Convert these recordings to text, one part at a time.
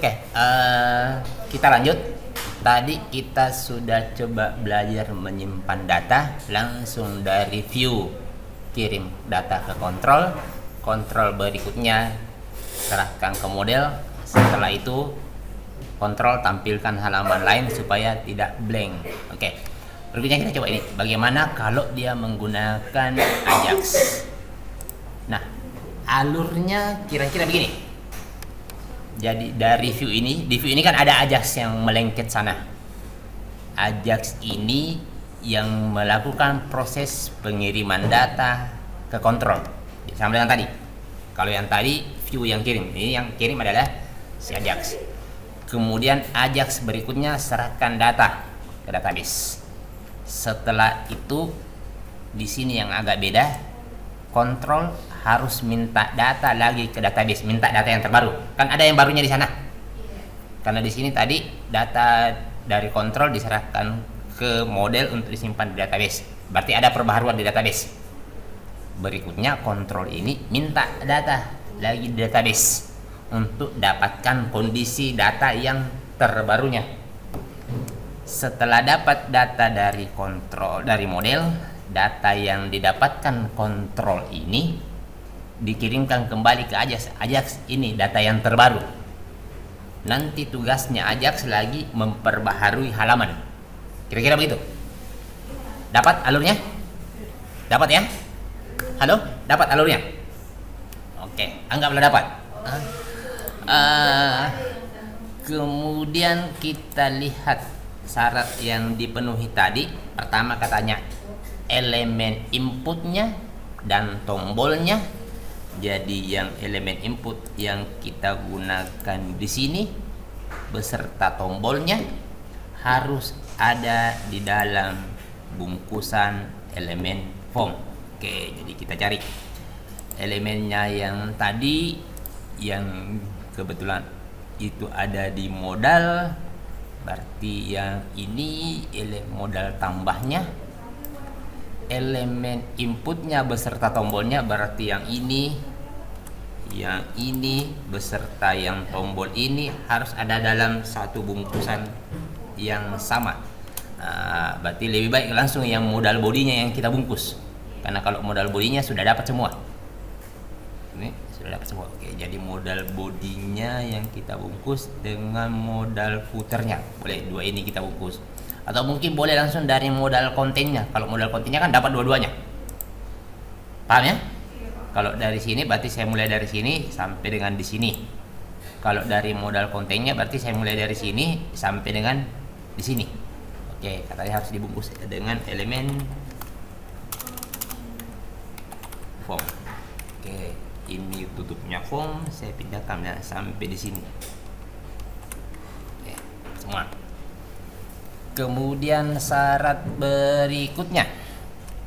Oke, kita lanjut. Tadi kita sudah coba belajar menyimpan data langsung dari view, kirim data ke kontrol berikutnya serahkan ke model. Setelah itu kontrol tampilkan halaman lain supaya tidak blank. Oke, berikutnya kita coba ini. Bagaimana kalau dia menggunakan Ajax? Nah, alurnya kira-kira begini. Jadi dari view ini, di view ini kan ada Ajax yang melengket sana. Ajax ini yang melakukan proses pengiriman data ke kontrol. Sama dengan tadi. Kalau yang tadi view yang kirim, ini yang kirim adalah si Ajax. Kemudian Ajax berikutnya serahkan data ke database. Setelah itu di sini yang agak beda, kontrol harus minta data lagi ke database, minta data yang terbaru. Kan ada yang barunya di sana. Karena di sini tadi data dari kontrol diserahkan ke model untuk disimpan di database. Berarti ada perbaharuan di database. Berikutnya kontrol ini minta data lagi di database untuk dapatkan kondisi data yang terbarunya. Setelah dapat data dari kontrol dari model, data yang didapatkan kontrol ini dikirimkan kembali ke Ajax. Ajax ini data yang terbaru. Nanti tugasnya Ajax lagi memperbaharui halaman. Kira-kira begitu. Dapat alurnya? Dapat ya? Halo? Dapat alurnya? Oke, anggaplah dapat. Kemudian kita lihat syarat yang dipenuhi tadi. Pertama katanya elemen inputnya dan tombolnya. Jadi yang elemen input yang kita gunakan di sini beserta tombolnya harus ada di dalam bungkusan elemen form. Oke, jadi kita cari elemennya yang tadi yang kebetulan itu ada di modal. Berarti yang ini modal tambahnya. Elemen inputnya beserta tombolnya berarti yang ini beserta yang tombol ini harus ada dalam satu bungkusan yang sama. Berarti lebih baik langsung yang modal bodinya yang kita bungkus, karena kalau modal bodinya sudah dapat semua. Ini sudah dapat semua. Oke, jadi modal bodinya yang kita bungkus dengan modal footernya, boleh dua ini kita bungkus. Atau mungkin boleh langsung dari modal kontennya. Kalau modal kontennya kan dapat dua-duanya. Paham ya? Kalau dari sini berarti saya mulai dari sini sampai dengan di sini. Kalau dari modal kontennya berarti saya mulai dari sini sampai dengan di sini. Oke, katanya harus dibungkus dengan elemen form. Oke, ini tutupnya form, saya pindahkan sampai di sini. Oke, semua. Kemudian syarat berikutnya,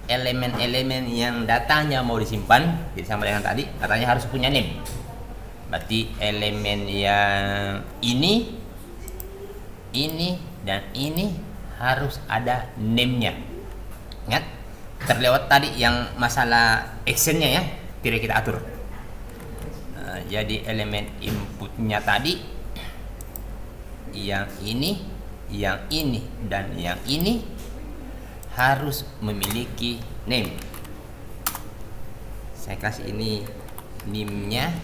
elemen-elemen yang datanya mau disimpan, jadi sama dengan tadi, katanya harus punya name. Berarti elemen yang ini, dan ini harus ada name-nya. Ingat, terlewat tadi yang masalah actionnya ya, tidak kita atur. Jadi elemen inputnya tadi, yang ini, dan yang ini harus memiliki name. Saya kasih ini name-nya,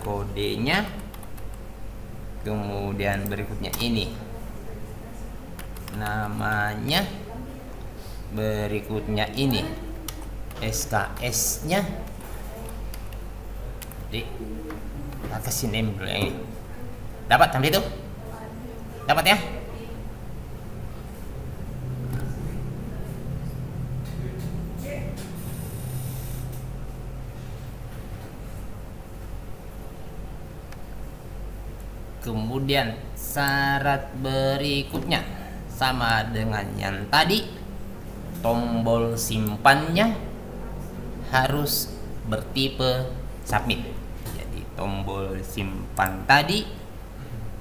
kodenya. Kemudian berikutnya ini namanya, berikutnya ini SKS-nya. Jadi kita kasih name dulu yang ini. Dapat sampai itu? Dapat ya? Kemudian syarat berikutnya sama dengan yang tadi, tombol simpannya harus bertipe submit. Jadi tombol simpan tadi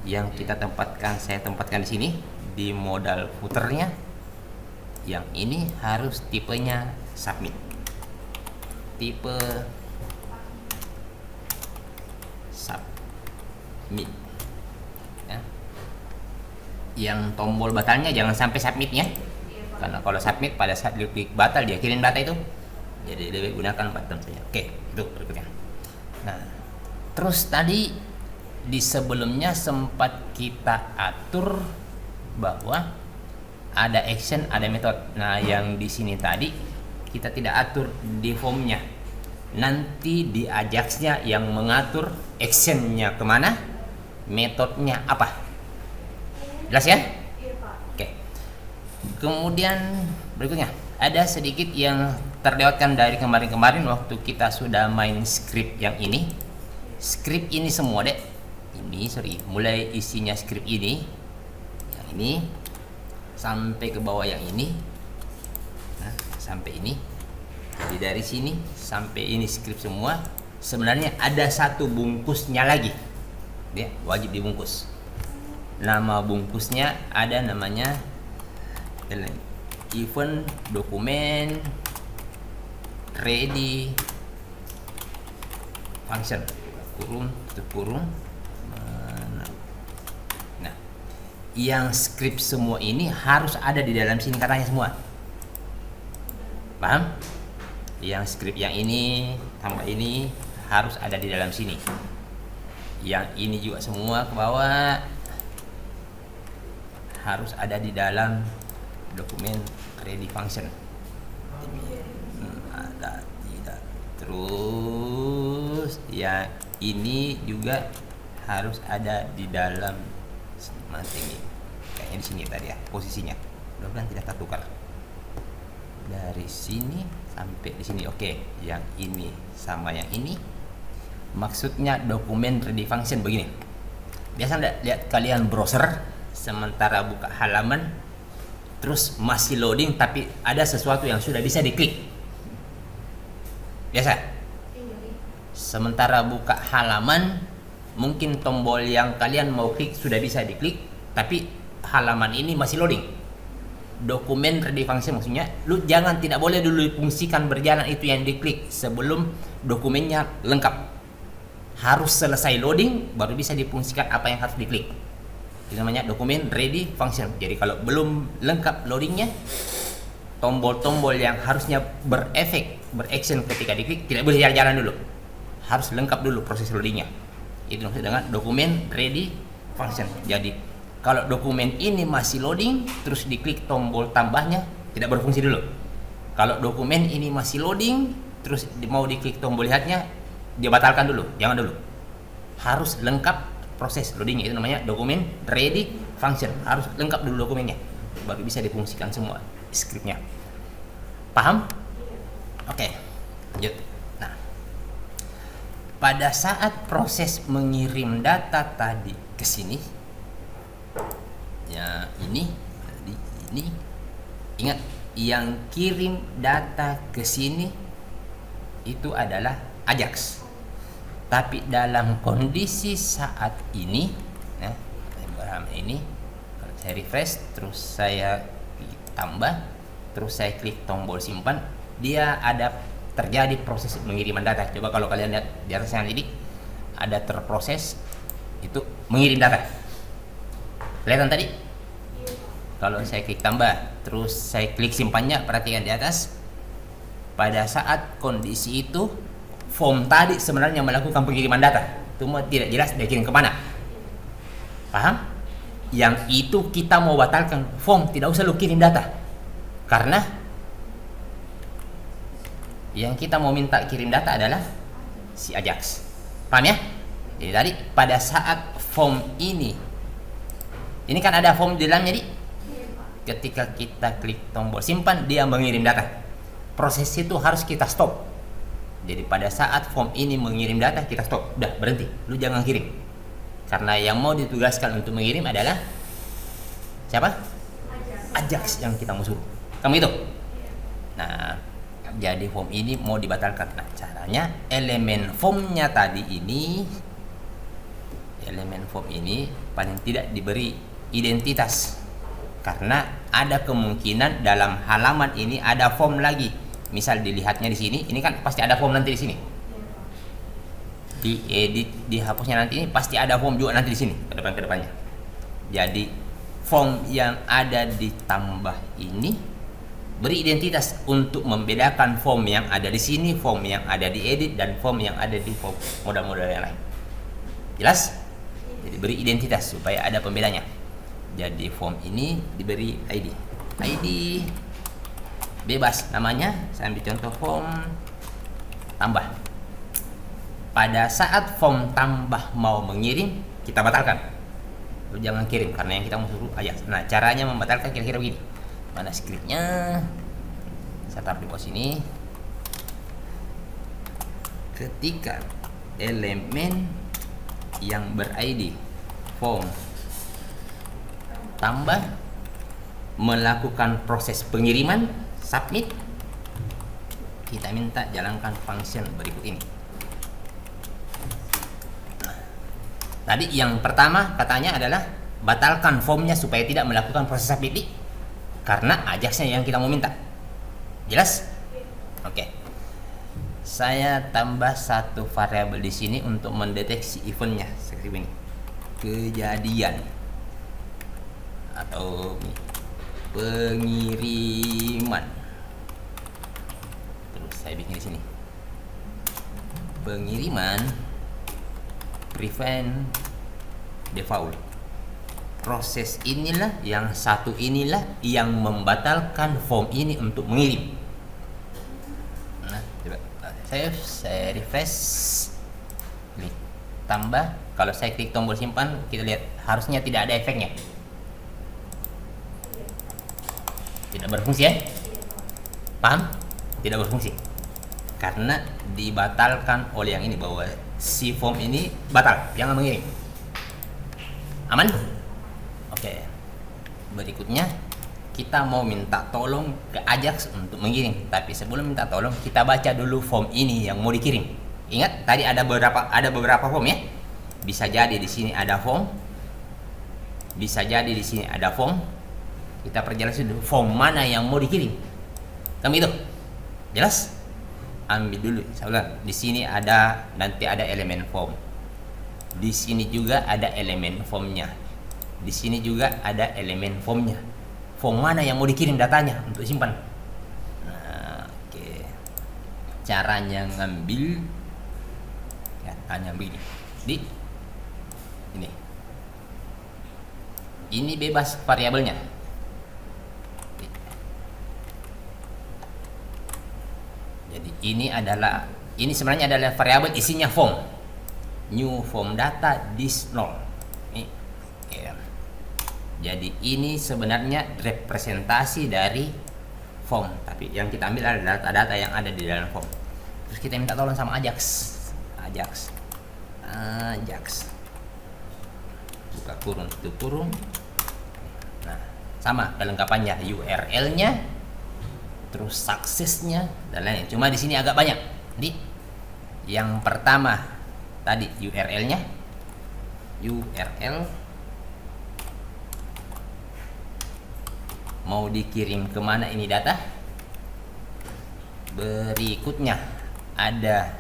yang saya tempatkan di sini di modal footernya, yang ini harus tipenya submit, tipe sub. submit ya. Yang tombol batalnya jangan sampai submitnya, karena kalau submit pada saat klik batal dia kirim data itu, jadi lebih gunakan button saja. Oke, itu berikutnya. Nah, terus tadi di sebelumnya sempat kita atur bahwa ada action, ada method. Nah, yang di sini tadi kita tidak atur di formnya. Nanti di Ajax-nya yang mengatur actionnya kemana, metodenya apa. Jelas ya? Oke. Kemudian berikutnya ada sedikit yang terlewatkan dari kemarin-kemarin waktu kita sudah main script yang ini. Script ini semua deh. Mulai isinya script ini, yang ini sampai ke bawah yang ini, nah, sampai ini. Jadi dari sini sampai ini script semua. Sebenarnya ada satu bungkusnya lagi, dia wajib dibungkus. Nama bungkusnya ada namanya event dokumen ready function kurung tutup kurung. Nah, yang script semua ini harus ada di dalam sini katanya semua. Paham? Yang script yang ini tambah ini harus ada di dalam sini. Yang ini juga semua ke bawah harus ada di dalam dokumen ready function. Ada tidak. Terus ya ini juga harus ada di dalam ini. Kayaknya di sini tadi ya posisinya. Mudah-mudahan tidak tertukar. Dari sini sampai di sini. Oke, yang ini sama yang ini. Maksudnya dokumen ready function begini. Biasa enggak lihat kalian browser sementara buka halaman terus masih loading tapi ada sesuatu yang sudah bisa diklik. Biasa. Sementara buka halaman mungkin tombol yang kalian mau klik sudah bisa diklik tapi halaman ini masih loading. Dokumen ready function maksudnya lu tidak boleh dulu difungsikan berjalan itu yang diklik sebelum dokumennya lengkap. Harus selesai loading baru bisa difungsikan apa yang harus diklik. Itu namanya dokumen ready function. Jadi kalau belum lengkap loadingnya, tombol-tombol yang harusnya berefek, beraction ketika diklik tidak boleh jalan-jalan dulu. Harus lengkap dulu proses loadingnya. Itu maksudnya dengan dokumen ready function. Jadi kalau dokumen ini masih loading terus diklik tombol tambahnya tidak berfungsi dulu. Kalau dokumen ini masih loading terus mau diklik tombol lihatnya dia batalkan dulu, jangan dulu. Harus lengkap proses loadingnya, itu namanya dokumen ready function. Harus lengkap dulu dokumennya baru bisa difungsikan semua scriptnya. Paham? Oke, lanjut. Nah, pada saat proses mengirim data tadi ke sini ya ini ingat yang kirim data ke sini itu adalah Ajax. Tapi dalam kondisi saat ini ya, ini kalau saya refresh terus saya tambah terus saya klik tombol simpan, dia ada terjadi proses pengiriman data. Coba kalau kalian lihat di atasnya ini ada terproses itu mengirim data. Kelihatan tadi? Kalau saya klik tambah, terus saya klik simpannya, perhatikan di atas. Pada saat kondisi itu, form tadi sebenarnya melakukan pengiriman data. Cuma tidak jelas dia kirim kemana. Paham? Yang itu kita mau batalkan form, tidak usah lu kirim data. Karena yang kita mau minta kirim data adalah si Ajax. Paham ya? Jadi tadi pada saat form ini kan ada form di dalamnya, ketika kita klik tombol simpan dia mengirim data. Proses itu harus kita stop. Jadi pada saat form ini mengirim data kita stop, udah berhenti, lu jangan kirim. Karena yang mau ditugaskan untuk mengirim adalah siapa? Ajax yang kita mau suruh. Kamu itu. Nah, jadi form ini mau dibatalkan. Nah, caranya elemen formnya tadi ini, elemen form ini paling tidak diberi identitas. Karena ada kemungkinan dalam halaman ini ada form lagi. Misal dilihatnya di sini, ini kan pasti ada form nanti di sini. di edit, dihapusnya nanti ini pasti ada form juga nanti di sini ke depannya. Jadi form yang ada ditambah ini beri identitas untuk membedakan form yang ada di sini, form yang ada di edit, dan form yang ada di form modal-modal yang lain. Jelas? Jadi beri identitas supaya ada pembedanya. Jadi form ini diberi ID. ID bebas namanya, saya ambil contoh form tambah. Pada saat form tambah mau mengirim, kita batalkan. Lu jangan kirim karena yang kita mau suruh aja. Nah, caranya membatalkan kira-kira begini. Mana scriptnya? Saya taruh di pos ini. Ketika elemen yang ber-ID form tambah melakukan proses pengiriman submit, kita minta jalankan function berikut ini. Nah, tadi yang pertama katanya adalah batalkan formnya supaya tidak melakukan proses submit karena Ajax-nya yang kita mau minta. Jelas? Oke. Saya tambah satu variabel di sini untuk mendeteksi eventnya seperti ini. Kejadian atau pengiriman. Terus saya bikin di sini. Pengiriman prevent default. Proses inilah yang satu inilah yang membatalkan form ini untuk mengirim. Nah, coba saya refresh, klik tambah. Kalau saya klik tombol simpan, kita lihat harusnya tidak ada efeknya. Tidak berfungsi ya? Paham? Tidak berfungsi karena dibatalkan oleh yang ini, bahwa si form ini batal, jangan mengirim. Aman? Oke. Berikutnya kita mau minta tolong ke Ajax untuk mengirim, tapi sebelum minta tolong kita baca dulu form ini yang mau dikirim. Ingat tadi ada beberapa form ya. Bisa jadi di sini ada form, bisa jadi di sini ada form. Kita perjelas dulu form mana yang mau dikirim. Kamu itu jelas? Ambil dulu. Saya di sini ada, nanti ada elemen form. Di sini juga ada elemen formnya. Di sini juga ada elemen formnya. Form mana yang mau dikirim datanya untuk simpan. Nah, oke. Caranya ngambil ya, hanya begini. Ini bebas variabelnya. Jadi ini sebenarnya adalah variabel isinya form. New form data this null. Jadi ini sebenarnya representasi dari form, tapi yang kita ambil adalah data-data yang ada di dalam form. Terus kita minta tolong sama Ajax. Buka kurung, tutup kurung. Nah, sama kelengkapannya, URL-nya, terus suksesnya dan lain-lain. Cuma di sini agak banyak. Jadi yang pertama tadi URL-nya, URL mau dikirim kemana ini data. Berikutnya ada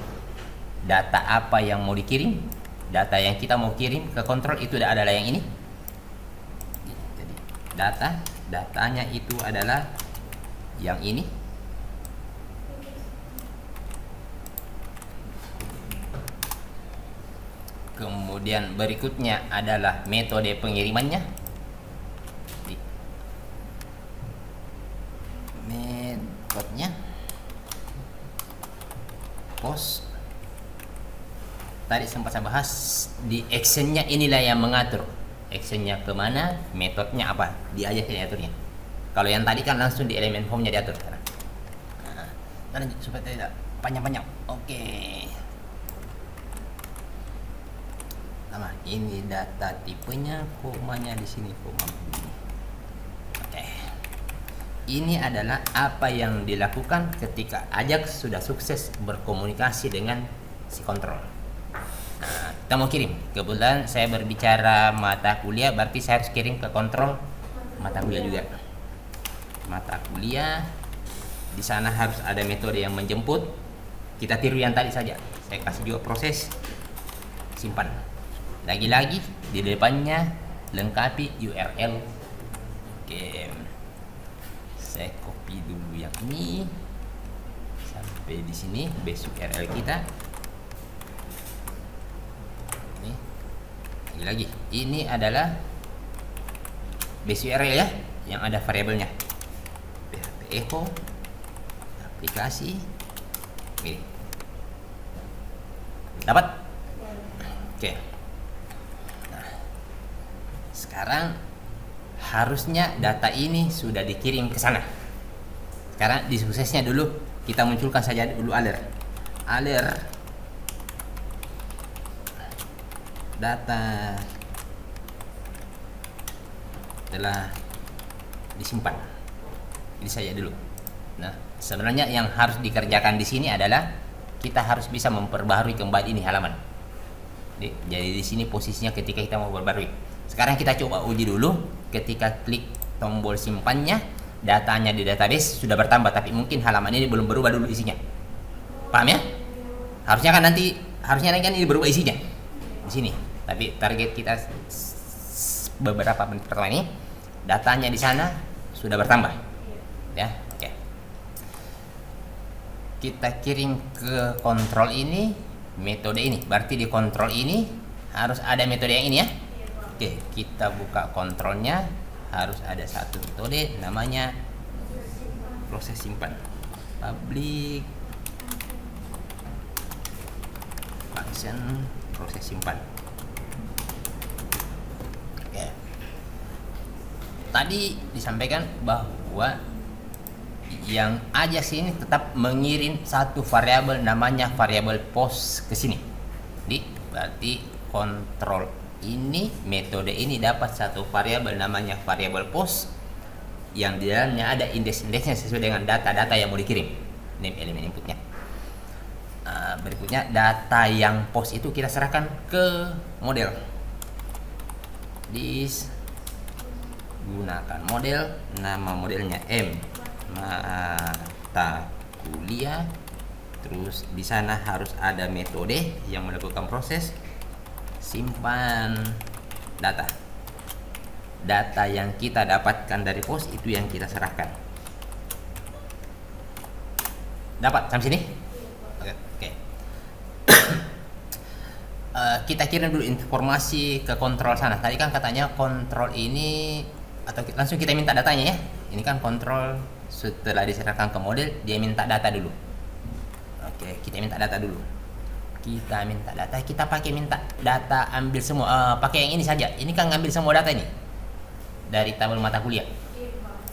data apa yang mau dikirim, data yang kita mau kirim ke kontrol itu adalah yang ini. Jadi datanya itu adalah yang ini. Kemudian berikutnya adalah metode pengirimannya. Metodenya post. Tadi sempat saya bahas di actionnya, inilah yang mengatur actionnya kemana, metodenya apa, dia aja yang aturnya. Kalau yang tadi kan langsung di elemen formnya diatur. Nah, lanjut supaya tidak panjang-panjang. Oke. Nah, ini data tipenya, komanya di sini, koma. Oke. Ini adalah apa yang dilakukan ketika Ajax sudah sukses berkomunikasi dengan si kontrol. Nah, kita mau kirim. Kebetulan saya berbicara mata kuliah, berarti saya harus kirim ke kontrol mata kuliah juga. Mata kuliah, di sana harus ada metode yang menjemput. Kita tiru yang tadi saja. Saya kasih juga proses simpan. Lagi-lagi di depannya lengkapi URL. Oke, saya copy dulu yang ini sampai di sini base URL kita. Ini lagi-lagi ini adalah base URL ya, yang ada variabelnya php echo aplikasi. Oke, dapat. Oke, nah sekarang harusnya data ini sudah dikirim ke sana. Sekarang di suksesnya dulu kita munculkan saja dulu alert data telah disimpan. Ini saja dulu. Nah, sebenarnya yang harus dikerjakan di sini adalah kita harus bisa memperbaharui kembali ini halaman. Jadi di sini posisinya ketika kita mau memperbaharui. Sekarang kita coba uji dulu. Ketika klik tombol simpannya, datanya di database sudah bertambah, tapi mungkin halaman ini belum berubah dulu isinya. Paham ya? Harusnya kan ini berubah isinya di sini. Tapi target kita beberapa menit pertama ini datanya di sana sudah bertambah. Ya, oke. Kita kirim ke kontrol ini metode ini. Berarti di kontrol ini harus ada metode yang ini ya. Oke, kita buka kontrolnya, harus ada satu metode namanya proses simpan. Public function proses simpan. Oke. Tadi disampaikan bahwa yang Ajax ini tetap mengirim satu variabel namanya variabel post ke sini. Jadi berarti kontrol ini metode ini dapat satu variabel namanya variabel post yang di dalamnya ada indeks-indeksnya sesuai dengan data-data yang mau dikirim. Ini elemen inputnya. Berikutnya data yang post itu kita serahkan ke model. Gunakan model, nama modelnya M mata kuliah. Terus di sana harus ada metode yang melakukan proses simpan data. Data yang kita dapatkan dari post itu yang kita serahkan. Dapat sampai sini? Oke. Kita kirim dulu informasi ke kontrol sana. Tadi kan katanya kontrol ini, atau langsung kita minta datanya ya. Ini kan kontrol setelah diserahkan ke model, dia minta data dulu. Oke, kita minta data dulu. Kita minta data, kita pakai minta data ambil semua, pakai yang ini saja. Ini kan ngambil semua data ini dari tabel mata kuliah.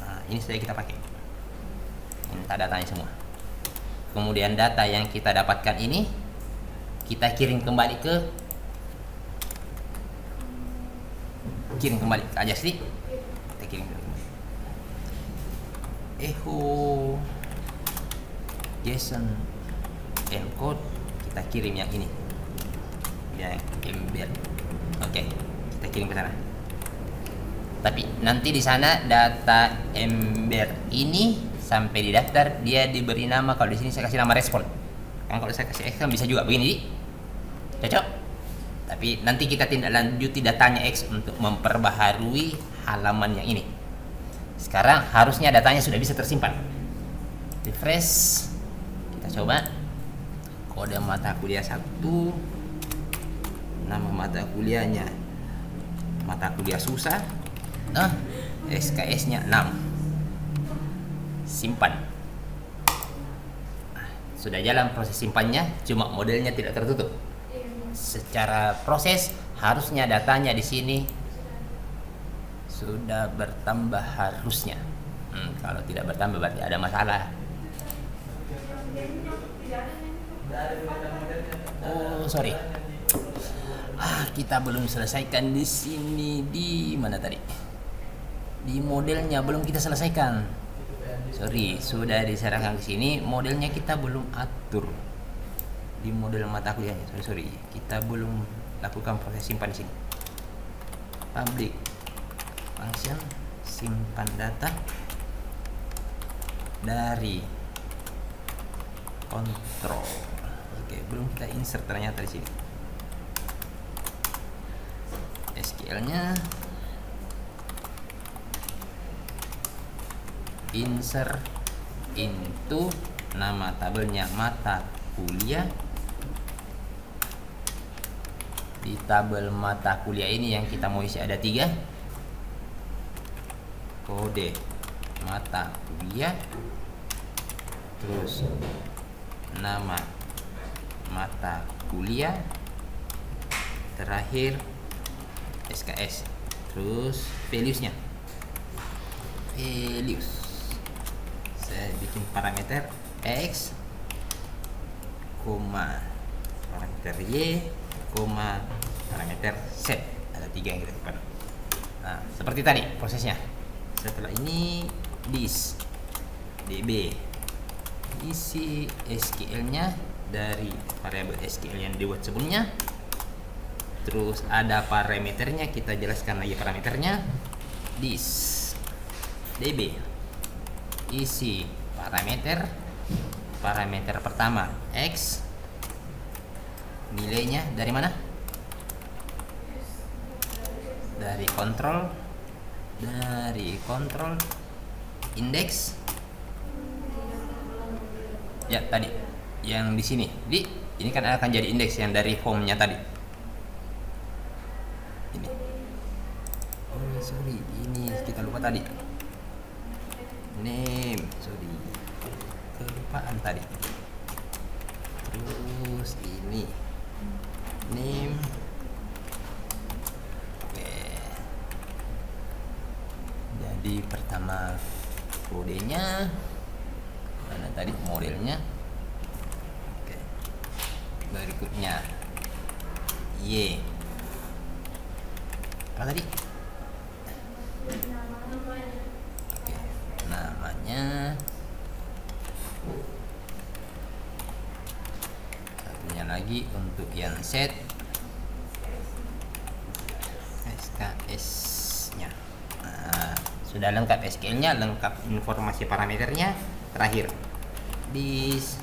Nah, ini saja kita pakai. Minta datanya semua. Kemudian data yang kita dapatkan ini kita kirim kembali ke Ajax nih. Kita kirim kembali. Echo JSON encode, kita kirim yang ini, yang embed. Oke, kita kirim ke sana. Tapi nanti di sana data embed ini sampai di daftar dia diberi nama. Kalau di sini saya kasih nama respon. Kan kalau saya kasih X kan bisa juga begini, cocok. Tapi nanti kita tindak lanjuti datanya X untuk memperbaharui halaman yang ini. Sekarang harusnya datanya sudah bisa tersimpan. Refresh, kita coba. Kode mata kuliah 1, nama mata kuliahnya mata kuliah susah. Nah, SKS-nya 6. Simpan. Sudah jalan proses simpannya, cuma modelnya tidak tertutup. Secara proses harusnya datanya di sini sudah bertambah harusnya. Kalau tidak bertambah berarti ada masalah. Oh, sorry. Kita belum selesaikan di sini. Di mana tadi? Di modelnya belum kita selesaikan. Sorry, sudah diserahkan ke sini. Modelnya kita belum atur. Di model mata kuliahnya. Sorry. Kita belum lakukan proses simpan di sini. Public function simpan data dari kontrol. Oke, belum kita insert ternyata di sini. SQL-nya, insert into nama tabelnya mata kuliah. Di tabel mata kuliah ini yang kita mau isi ada 3, kode mata kuliah, terus nama mata kuliah, terakhir SKS, terus values-nya. Values, saya bikin parameter X, parameter Y, parameter Z. Ada 3 yang kita simpan. Nah, seperti tadi prosesnya. Setelah ini this db, isi SQL-nya dari variabel SQL yang dibuat sebelumnya. Terus ada parameternya, kita jelaskan lagi parameternya. This db, isi parameter pertama X, nilainya dari mana? Dari kontrol indeks ya tadi yang di sini. Ini kan akan jadi indeks yang dari home-nya tadi. Ini. Oh, sorry, ini kita lupa tadi. Name, sorry. Kelupaan tadi. Terus ini name. Oke. Jadi pertama kodenya, mana tadi modelnya. Oke. Berikutnya Y. Apa tadi? Oke. Namanya. Satunya lagi untuk yang set SKS-nya. Nah, sudah lengkap SQL-nya, lengkap informasi parameternya. Terakhir, this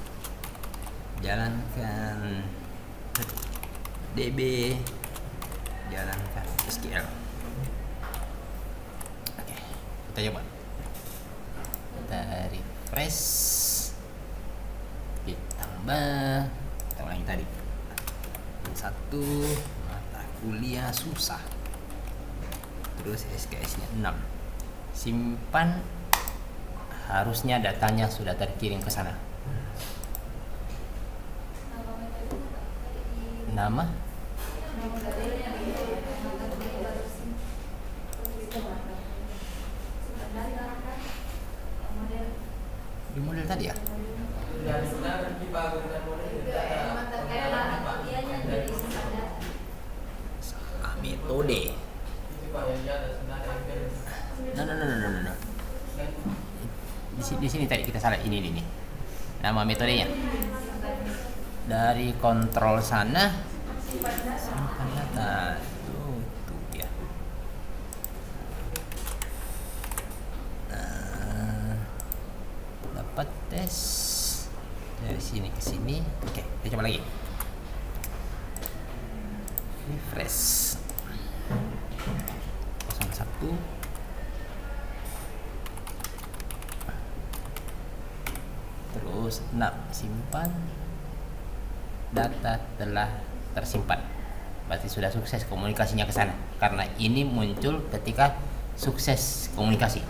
jalankan DB, jalankan SQL. Oke, kita coba. Kita refresh, ditambah, kita ulangi tadi. 1 mata kuliah susah. Terus SKS-nya 6. Simpan, harusnya datanya sudah terkirim ke sana. Nama di model tadi ya? Metode. No. Di sini tadi kita salah, ini. Nama metodenya. Dari kontrol sana simpan data. Tuh ya. Nah, dapat tes dari sini ke sini. Oke, kita coba lagi. Refresh. 01. Terus 6, simpan, data telah tersimpan. Berarti sudah sukses komunikasinya ke sana, karena ini muncul ketika sukses komunikasi.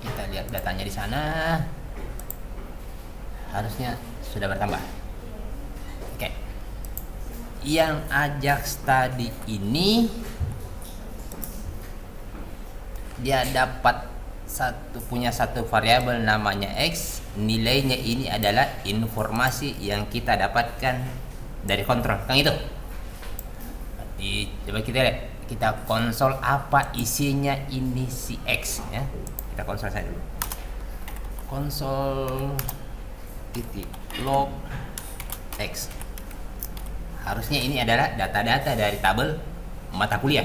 Kita lihat datanya di sana, harusnya sudah bertambah. Oke. Yang Ajax tadi ini dia dapat punya satu variabel namanya X, nilainya ini adalah informasi yang kita dapatkan dari kontrol, kan itu. Coba kita lihat, kita konsol apa isinya ini si X ya. Kita konsol saja dulu. Konsol titik log X. Harusnya ini adalah data-data dari tabel mata kuliah.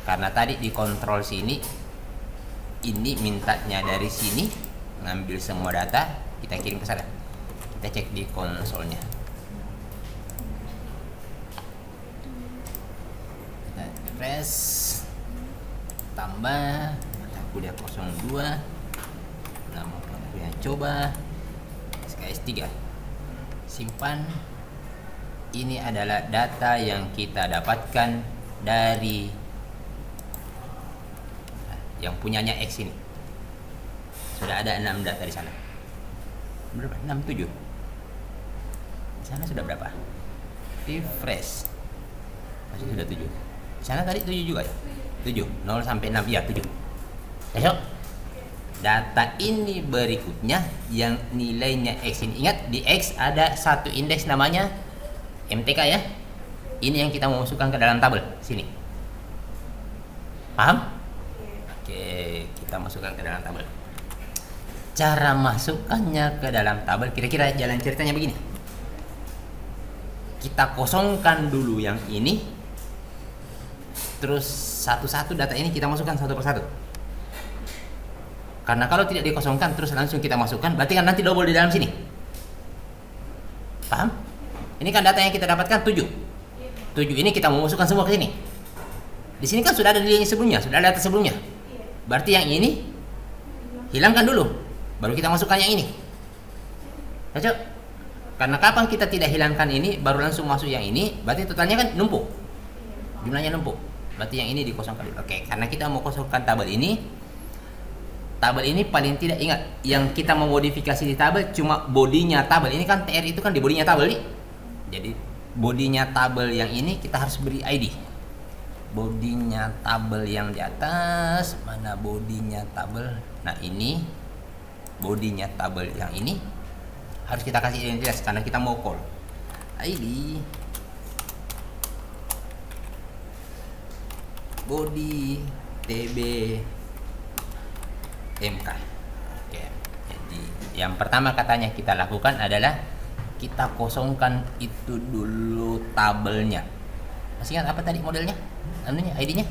Karena tadi di kontrol sini, ini mintanya dari sini, ngambil semua data, kita kirim ke sana. Kita cek di konsolnya. refresh, tambah aku dia 02, nama aku yang coba SKS3, simpan. Ini adalah data yang kita dapatkan dari yang punyanya X ini. Sudah ada 6 data di sana. Berapa? 6, 7. Di sana sudah berapa? Refresh. Masih sudah 7. Di sana tadi 7 juga ya? 7. 0 sampai 6. Ya, 7. Besok. Data ini berikutnya yang nilainya X ini. Ingat, di X ada satu indeks namanya MTK ya. Ini yang kita mau masukkan ke dalam tabel. Sini. Paham? Oke, kita masukkan ke dalam tabel. Cara masukkannya ke dalam tabel, kira-kira jalan ceritanya begini. Kita kosongkan dulu yang ini, terus satu-satu data ini kita masukkan satu persatu. Karena kalau tidak dikosongkan terus langsung kita masukkan, berarti kan nanti double di dalam sini. Paham? Ini kan data yang kita dapatkan 7. 7 ini kita mau masukkan semua ke sini. Di sini kan sudah ada nilainya sebelumnya, sudah ada data sebelumnya. Berarti yang ini hilangkan dulu, baru kita masukkan yang ini. Cocok? Karena kapan kita tidak hilangkan ini, baru langsung masuk yang ini, berarti totalnya kan numpuk. Jumlahnya numpuk. Berarti yang ini dikosongkan dulu. Oke, karena kita mau kosongkan tabel ini. Tabel ini paling tidak ingat, yang kita memodifikasi di tabel cuma bodinya tabel. Ini kan TR itu kan di bodinya tabel nih. Jadi bodinya tabel yang ini kita harus beri ID. Bodinya tabel yang di atas, mana bodinya tabel? Nah, ini bodinya tabel yang ini harus kita kasih identitas karena kita mau call ID body TB MK. Oke. Jadi yang pertama katanya kita lakukan adalah kita kosongkan itu dulu tabelnya. Masih ingat apa tadi modelnya? Anunya, ID-nya?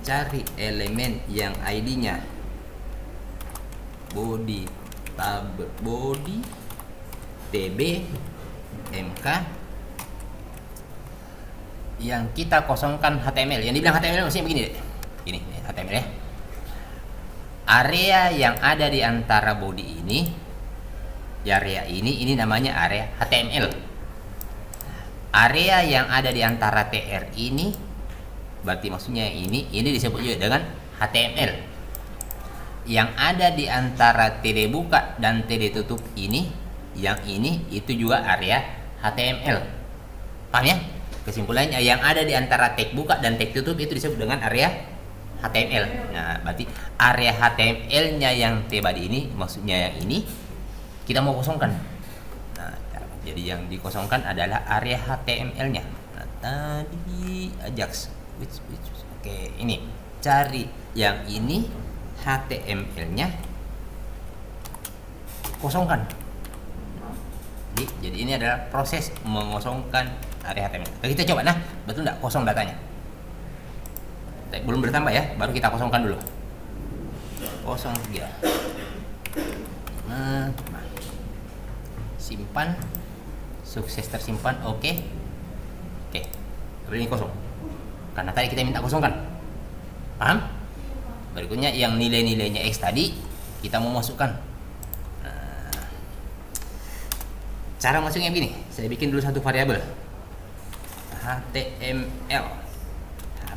Cari elemen yang ID-nya body tabel body TB MK yang kita kosongkan HTML. Yang dibilang HTML maksudnya begini deh. Ini HTML ya. Area yang ada di antara body ini, area ini namanya area HTML. Area yang ada di antara TR ini, berarti maksudnya ini disebut juga dengan HTML. Yang ada di antara TD buka dan TD tutup ini, yang ini itu juga area HTML. Paham ya? Kesimpulannya yang ada di antara tag buka dan tag tutup itu disebut dengan area HTML. Nah, berarti area HTML-nya yang tadi ini, maksudnya yang ini kita mau kosongkan. Nah, jadi yang dikosongkan adalah area HTML-nya. Nah, tadi Ajax, oke, ini cari yang ini HTML-nya, kosongkan. Jadi ini adalah proses mengosongkan area HTML. Kita coba, nah, betul nggak kosong datanya? Belum bertambah ya, baru kita kosongkan dulu. 03. Nah, simpan, sukses tersimpan, oke. Ini kosong. Karena tadi kita minta kosongkan. Paham? Berikutnya yang nilai-nilainya X tadi kita mau masukkan. Nah, cara masuknya begini. Saya bikin dulu satu variabel.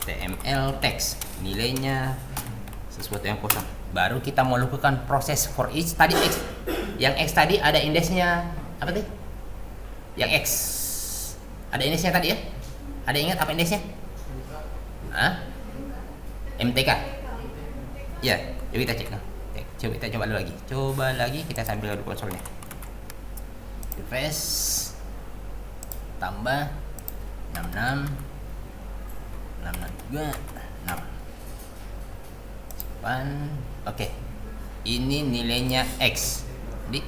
HTML text, nilainya sesuatu yang kosong. Baru kita mau lakukan proses for each. Tadi X, yang X tadi ada indeksnya apa tadi? Yang X ada indeksnya tadi ya? Ada ingat apa indeksnya? MTK. Ya, coba kita cek. Kita coba dulu lagi. Coba lagi, kita sambil adu konsolnya. Refresh. Tambah 66 juga 6. Simpan. Oke. Ini nilainya X. Jadi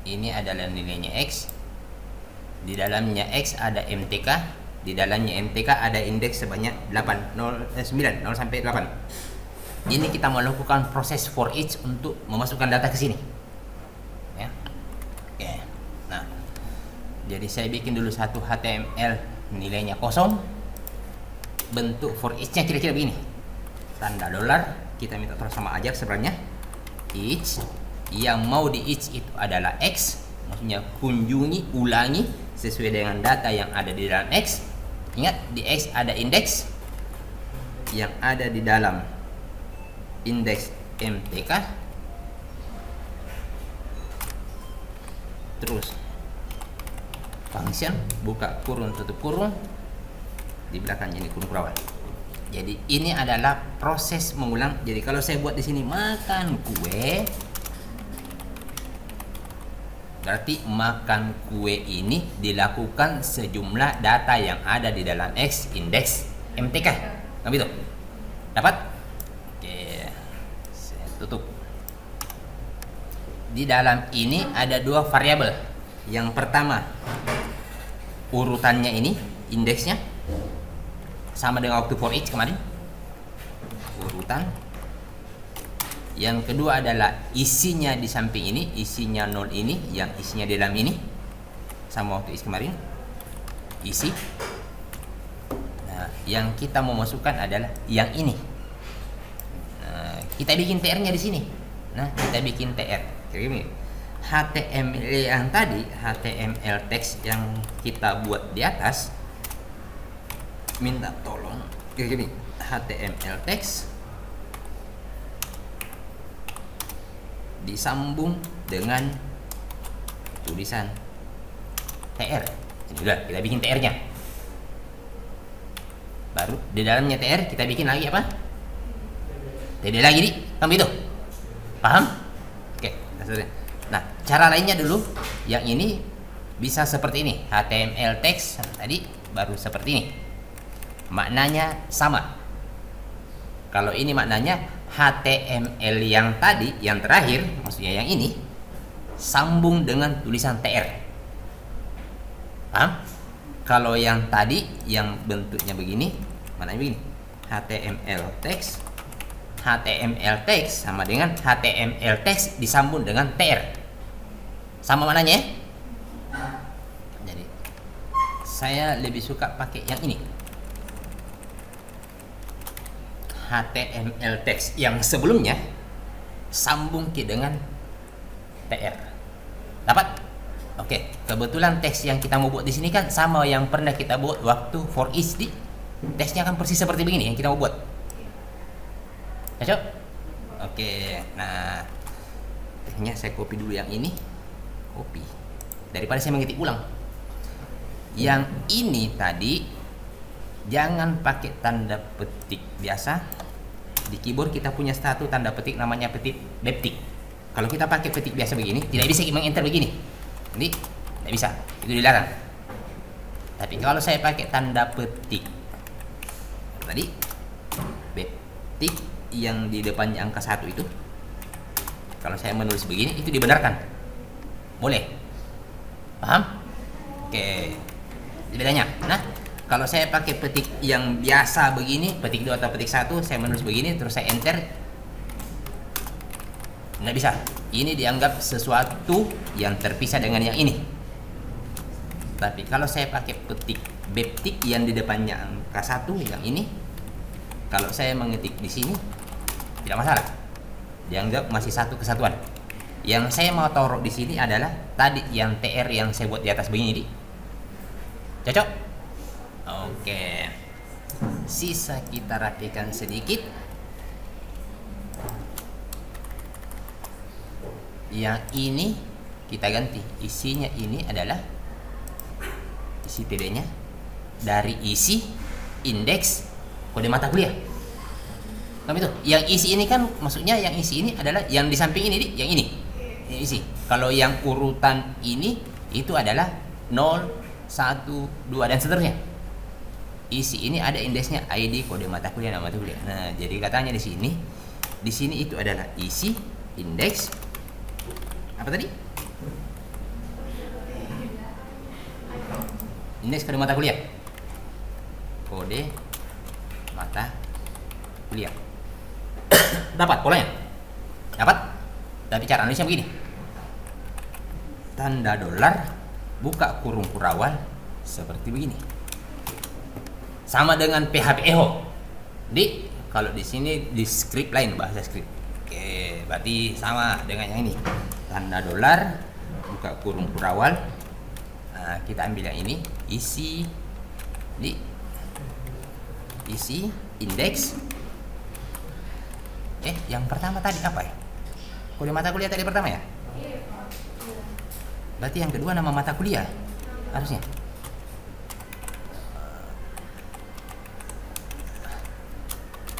ini adalah nilainya X. Di dalamnya X ada MTK. Di dalamnya MTK ada indeks sebanyak 9 0 sampai 8. Ini kita melakukan proses for each untuk memasukkan data ke sini. Ya. Oke. Nah, jadi saya bikin dulu satu HTML nilainya kosong, bentuk for each-nya kira-kira begini, tanda dolar, kita minta terus sama aja sebenarnya, each, yang mau di each itu adalah X, maksudnya kunjungi, ulangi sesuai dengan data yang ada di dalam X. Ingat, di X ada indeks, yang ada di dalam indeks MTK, terus function, buka kurung tutup kurung, di belakangnya ini kurung kurawal. Jadi ini adalah proses mengulang. Jadi kalau saya buat di sini makan kue, berarti makan kue ini dilakukan sejumlah data yang ada di dalam X indeks MTK. Kan begitu? Dapat? Oke, saya tutup. Di dalam ini ada dua variabel. Yang pertama, urutannya ini, indeksnya sama dengan waktu for each kemarin, urutan. Yang kedua adalah isinya di samping ini, isinya 0 ini, yang isinya di dalam ini sama waktu isi kemarin, isi. Nah, yang kita mau masukkan adalah yang ini. Nah, kita bikin TR-nya di sini. Nah, kita bikin TR. Ini HTML yang tadi, HTML text yang kita buat di atas, minta tolong kayak gini, HTML text disambung dengan tulisan TR. Ini udah kita bikin TR-nya. Baru di dalamnya TR kita bikin lagi apa? TD lagi di, kan begitu? Paham? Oke, nah cara lainnya dulu, yang ini bisa seperti ini, HTML text tadi baru seperti ini. Maknanya sama. Kalau ini maknanya HTML yang tadi, yang terakhir, maksudnya yang ini, sambung dengan tulisan TR. Paham? Kalau yang tadi, yang bentuknya begini, maknanya begini, HTML text, HTML text sama dengan HTML text disambung dengan TR. Sama maknanya ya? Jadi, saya lebih suka pakai yang ini, HTML text yang sebelumnya sambung ke dengan TR. Dapat? Oke, kebetulan teks yang kita mau buat di sini kan sama yang pernah kita buat waktu for each di. Teksnya kan persis seperti begini yang kita mau buat. Cocok? Oke, nah teksnya saya copy dulu yang ini. Copy. Daripada saya mengetik ulang. Yang ini tadi jangan pakai tanda petik biasa. Di keyboard kita punya satu tanda petik namanya petik beptik. Kalau kita pakai petik biasa begini, tidak bisa meng-enter begini. Ini tidak bisa, itu dilarang. Tapi kalau saya pakai tanda petik tadi, beptik yang di depannya angka 1 itu, kalau saya menulis begini, itu dibenarkan. Boleh. Paham? Oke. Bedanya. Nah, kalau saya pakai petik yang biasa begini, petik 2 atau petik 1, saya menulis begini, terus saya enter, nggak bisa. Ini dianggap sesuatu yang terpisah dengan yang ini. Tapi kalau saya pakai petik beptik yang di depannya angka 1, yang ini, kalau saya mengetik di sini, tidak masalah. Dianggap masih satu kesatuan. Yang saya mau taruh di sini adalah tadi yang TR yang saya buat di atas begini. Cocok? Oke, sisa kita rapikan sedikit. Yang ini kita ganti, isinya ini adalah isi TD-nya dari isi indeks kode mata kuliah. Kan itu? Yang isi ini kan maksudnya yang isi ini adalah yang di samping ini, yang ini. Ini isi. Kalau yang urutan ini itu adalah 0, 1, 2 dan seterusnya. Isi ini ada indeksnya, ID, kode mata kuliah, nama mata kuliah. Nah, jadi katanya di sini itu adalah isi, indeks, apa tadi? Indeks kode mata kuliah. Kode mata kuliah. Dapat polanya? Dapat? Tapi cara nulisnya begini. Tanda dolar, buka kurung kurawal seperti begini. sama dengan PHP echo. Kalau di sini di script lain, bahasa script. Oke, berarti sama dengan yang ini. Tanda dolar, buka kurung kurawal. Nah, kita ambil yang ini, isi indeks. Yang pertama tadi apa ya? Kode mata kuliah tadi pertama ya? Berarti yang kedua nama mata kuliah harusnya.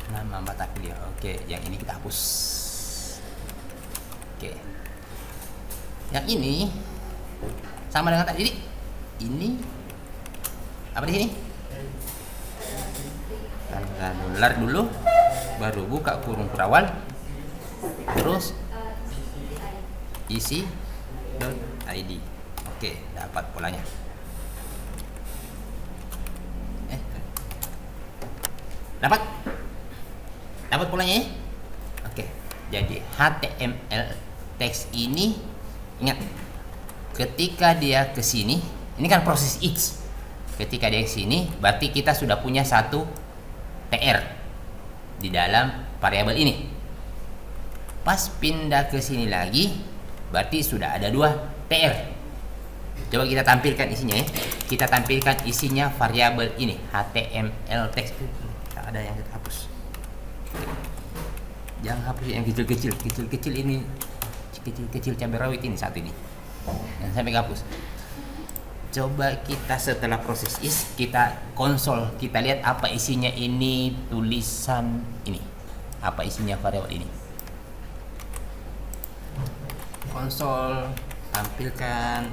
Nama mata kuliah. Oke, yang ini kita hapus. Oke. Yang ini sama dengan tadi. Ini apa di sini? Tanda dolar dulu, baru buka kurung kurawal, terus isi .id. Oke, dapat polanya. Dapat polanya ya? Oke, jadi HTML teks ini, ingat, ketika dia ke sini, ini kan proses each. Ketika dia ke sini, berarti kita sudah punya satu TR di dalam variabel ini. Pas pindah ke sini lagi, berarti sudah ada dua TR. Coba kita tampilkan isinya ya. Kita tampilkan isinya variabel ini, HTML text. Ada yang kita hapus. Jangan hapus yang kecil-kecil ini, kecil-kecil cabai rawit ini saat ini. Jangan sampai hapus. Coba kita setelah proses is, kita konsol, kita lihat apa isinya ini, tulisan ini, apa isinya variabel ini. Konsol, tampilkan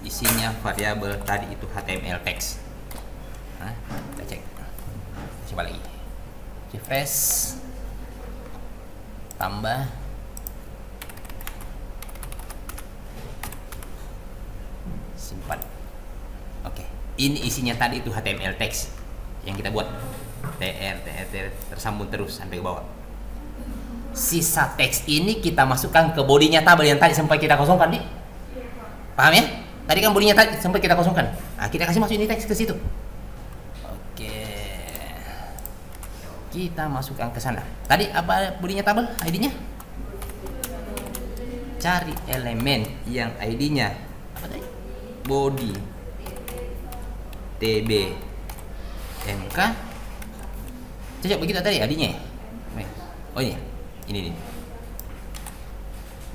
isinya variabel tadi itu HTML text. Nah, kita cek. Coba lagi. Refresh. Tambah. Simpan. Oke, ini isinya tadi itu HTML text yang kita buat. TR tersambung terus sampai ke bawah. Sisa teks ini kita masukkan ke bodinya tabel yang tadi sempat kita kosongkan nih. Paham ya? Tadi kan bodinya tadi sempat kita kosongkan. Nah, kita kasih masuk ini teks ke situ. Oke. Kita masukkan ke sana. Tadi apa bodinya tabel? ID-nya? Cari elemen yang ID-nya apa tadi? Body TB MK. Cocok begitu tadi ID-nya ya? Oh iya. Ini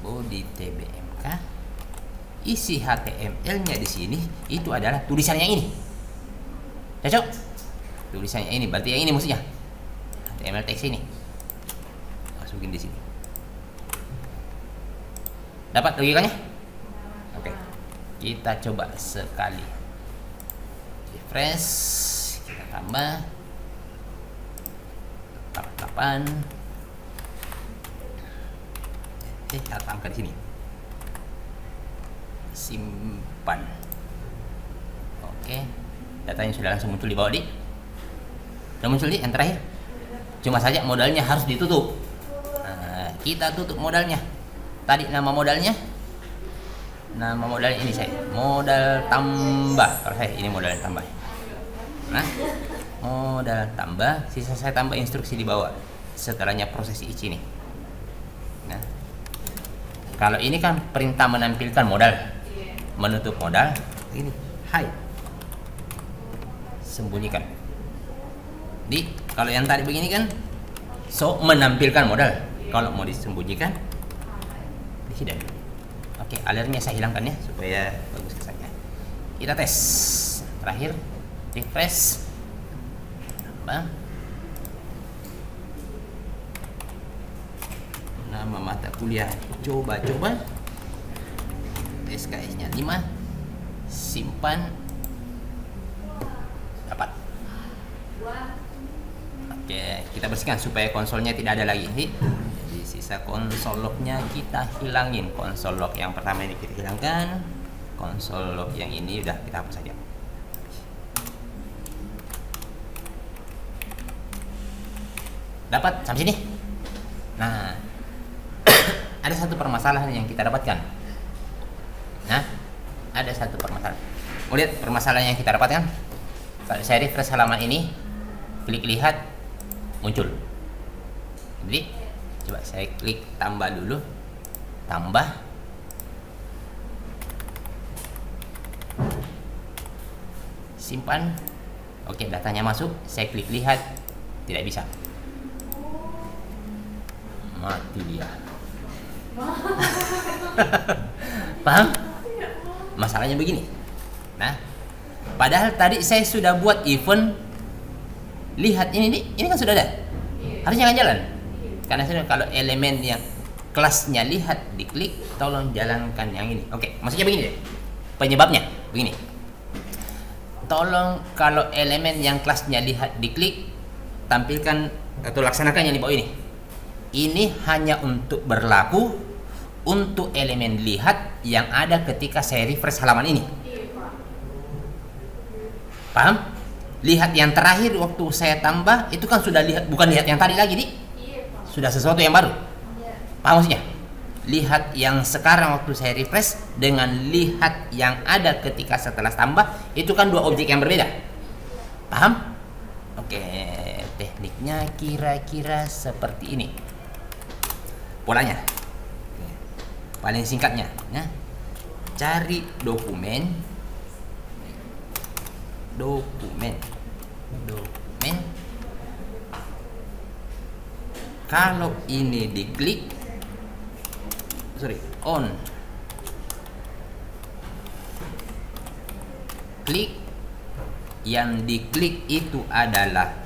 body TBMK, isi HTML-nya di sini itu adalah tulisannya ini. Cocok? Tulisannya ini, berarti yang ini maksudnya HTML text ini. Masukin di sini. Dapat logikanya? Oke. Kita coba sekali. Refresh, kita tambah 8. Kita tambahkan di sini. Simpan. Oke. Datanya sudah langsung muncul di bawah di. Sudah muncul di yang terakhir. Cuma saja modalnya harus ditutup. Nah, kita tutup modalnya. Tadi nama modalnya. Nama modalnya ini saya. Modal tambah. Kalau saya ini modal tambah. Nah, modal tambah. Sisa saya tambah instruksi di bawah. Setelahnya proses each ini. Nah. Kalau ini kan perintah menampilkan modal, menutup modal, ini hide, sembunyikan. Kalau yang tadi begini kan, menampilkan modal. Kalau mau disembunyikan, di hidden. Oke, alertnya saya hilangkan ya supaya bagus kesannya. Kita tes. Terakhir, refresh. Tambah. Nama mata kuliah coba SKS-nya 5, simpan, dapat. Oke, kita bersihkan supaya konsolnya tidak ada lagi. Jadi sisa konsol lognya kita hilangin. Konsol log yang pertama ini kita hilangkan, konsol log yang ini udah kita hapus saja. Dapat sampai sini. Nah, ada satu permasalahan yang kita dapatkan. Nah, ada satu permasalahan. Mau lihat permasalahan yang kita dapatkan? Kalau saya refresh halaman ini, klik lihat, muncul. Jadi coba saya klik tambah dulu, tambah, simpan. Oke, datanya masuk. Saya klik lihat, tidak bisa, mati dia. Paham? Masalahnya begini. Nah, padahal tadi saya sudah buat event lihat ini kan sudah ada, harusnya kan jalan. Karena sudah, kalau elemen yang kelasnya lihat diklik, tolong jalankan yang ini. Oke, maksudnya begini deh. Penyebabnya begini. Tolong kalau elemen yang kelasnya lihat diklik, tampilkan atau laksanakan yang di bawah ini. Ini hanya untuk berlaku untuk elemen lihat yang ada ketika saya refresh halaman ini. Paham? Lihat yang terakhir waktu saya tambah itu kan sudah lihat, bukan lihat yang tadi lagi, sudah sesuatu yang baru. Paham maksudnya? Lihat yang sekarang waktu saya refresh dengan lihat yang ada ketika setelah tambah itu kan dua objek yang berbeda. Paham? Oke, tekniknya kira-kira seperti ini. Polanya. Paling singkatnya, ya. Cari dokumen. Kalau ini diklik, on, klik, yang diklik itu adalah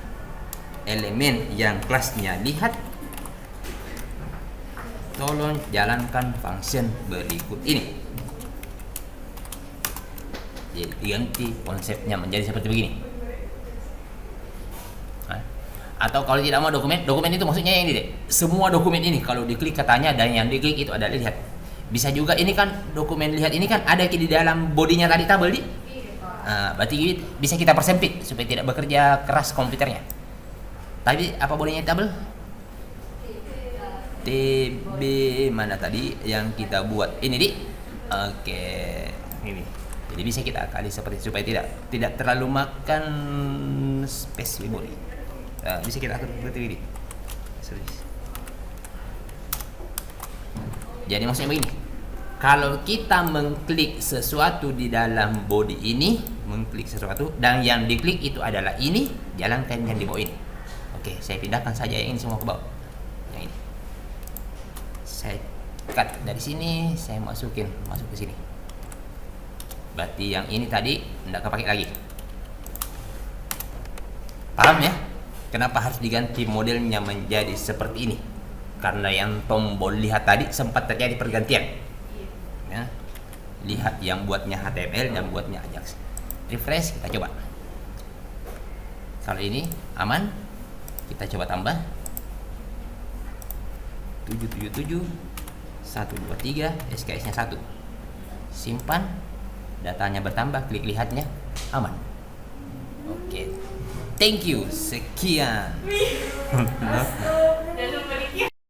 elemen yang kelasnya lihat. Tolong jalankan function berikut ini. Jadi ganti konsepnya menjadi seperti begini. Atau kalau tidak mau dokumen itu maksudnya yang ini deh. Semua dokumen ini kalau diklik katanya dan yang diklik itu adalah lihat. Bisa juga ini kan dokumen lihat ini kan ada di dalam bodinya tadi tabel di. Berarti bisa kita persempit supaya tidak bekerja keras komputernya. Tadi apa bodinya tabel? TB mana tadi yang kita buat ini di. Oke, ini. Jadi bisa kita kali seperti supaya tidak terlalu makan space memory. Bisa kita atur seperti ini. Jadi maksudnya begini. Kalau kita mengklik sesuatu di dalam body ini, mengklik sesuatu dan yang diklik itu adalah ini, jalankan yang di bawah ini. Oke, saya pindahkan saja yang ini semua ke bawah. Yang ini. Saya cut dari sini, saya masuk ke sini. Berarti yang ini tadi tidak kepake lagi. Paham ya? Kenapa harus diganti modelnya menjadi seperti ini? Karena yang tombol lihat tadi sempat terjadi pergantian. Ya. Lihat yang buatnya HTML dan buatnya Ajax. Refresh, kita coba. Kalau ini aman, kita coba tambah 777 123 SKS-nya 1. Simpan, datanya bertambah, klik lihatnya, aman. Oke. Thank you. Sekian.